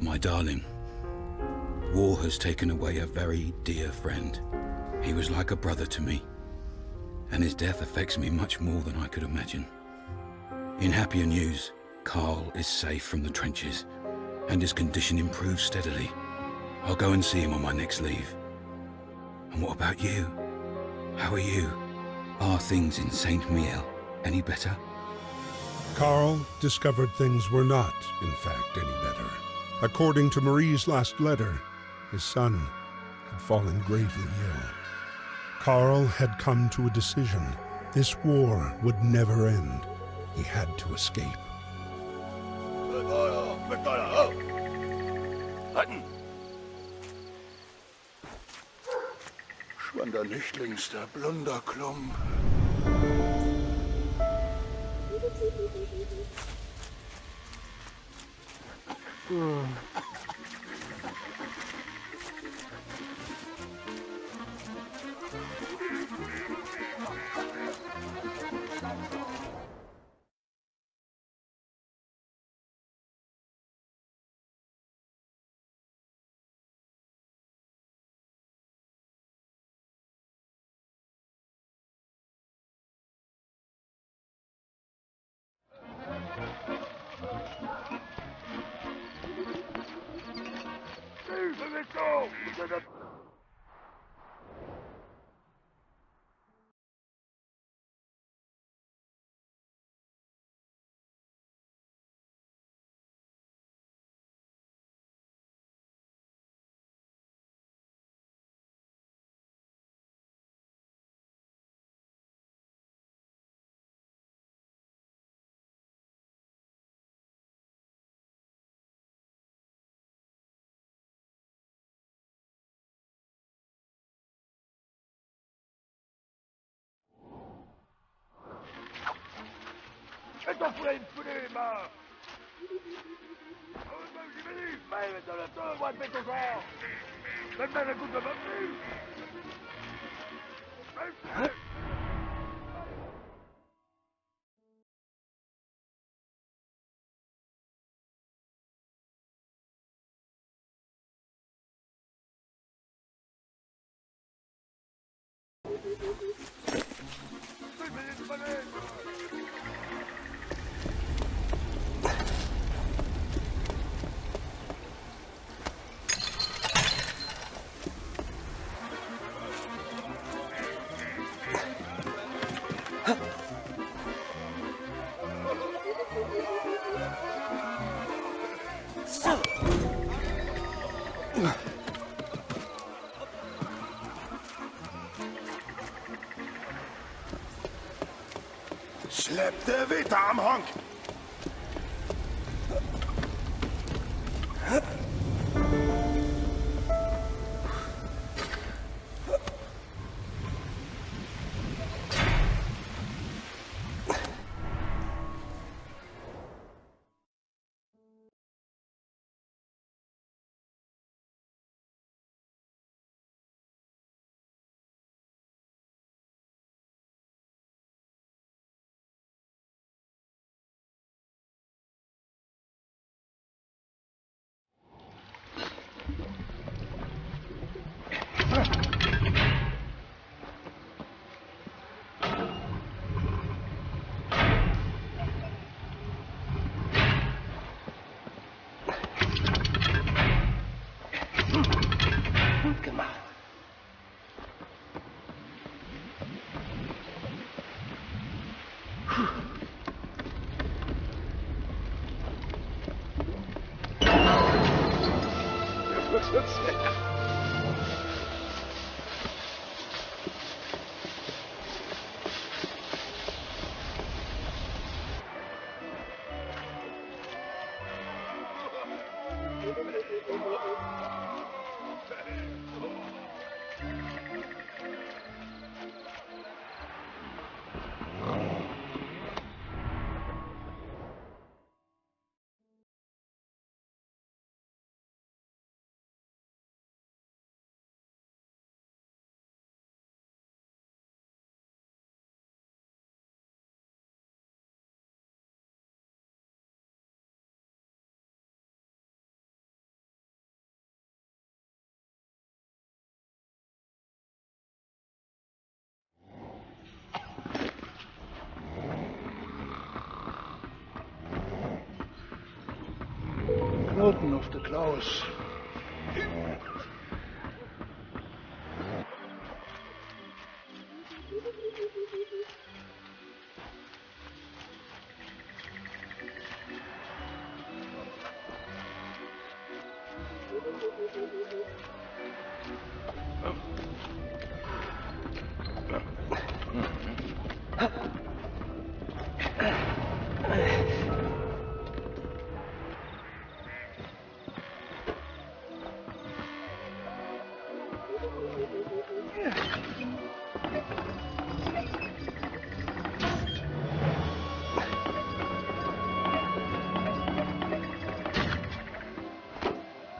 My darling, war has taken away a very dear friend. He was like a brother to me, and his death affects me much more than I could imagine. In happier news, Carl is safe from the trenches, and his condition improves steadily. I'll go and see him on my next leave. And what about you? How are you? Are things in Saint Miel any better? Carl discovered things were not, in fact, any better. According to Marie's last letter, his son had fallen gravely ill. Carl had come to a decision. This war would never end. He had to escape. Halten! Schwander Nichtlings, der Blunderklump. Het op vreemd vernemen! Mij met de toon, wat met ons al! Met mij een goede man nu! Släpp de witte am Hank! auf den Klaus.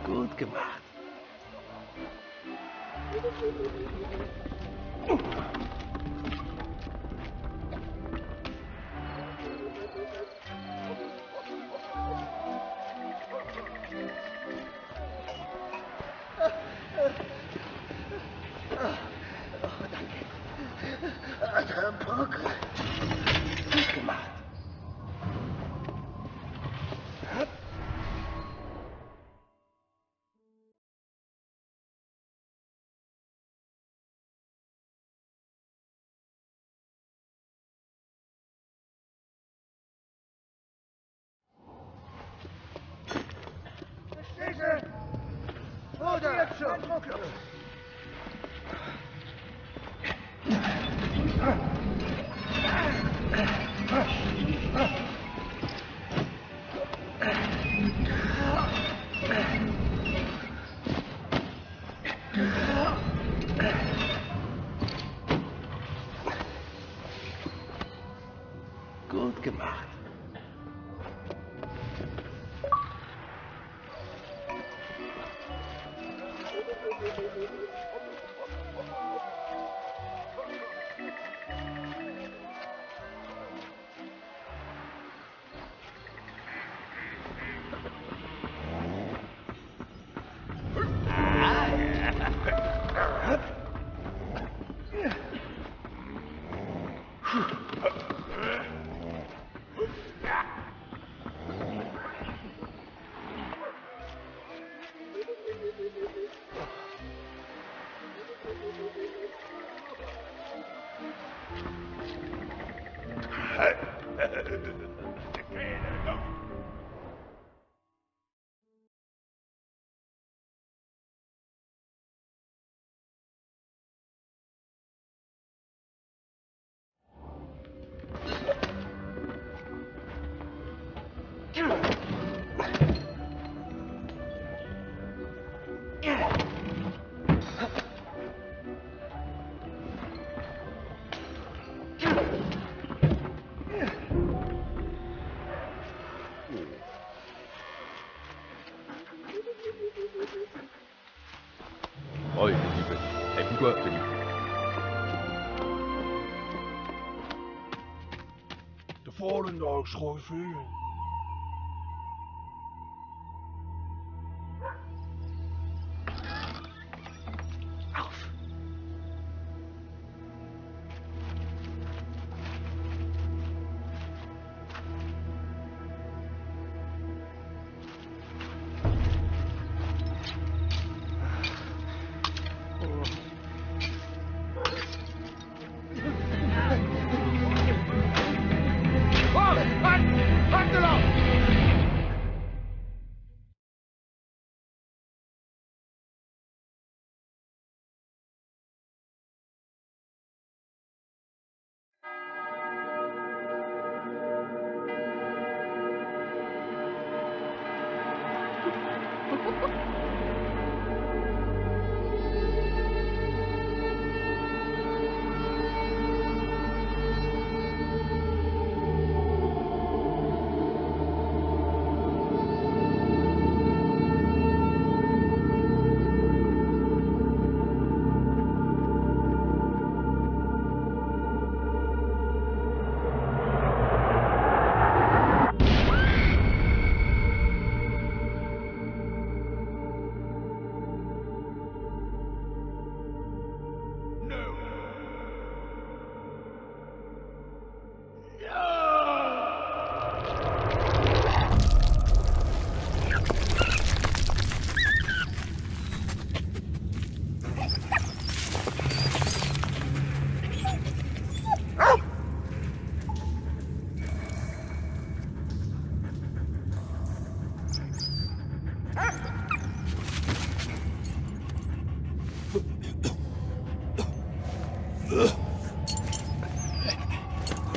Gut gemacht. Puck. Gut gemacht. Schieße! Oder! Jetzt schon! Gut gemacht. Oj, Liebe. Ej, Figur, Liebe. De volgende dag schoon vuur. Halt! Halt!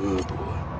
Oh boy.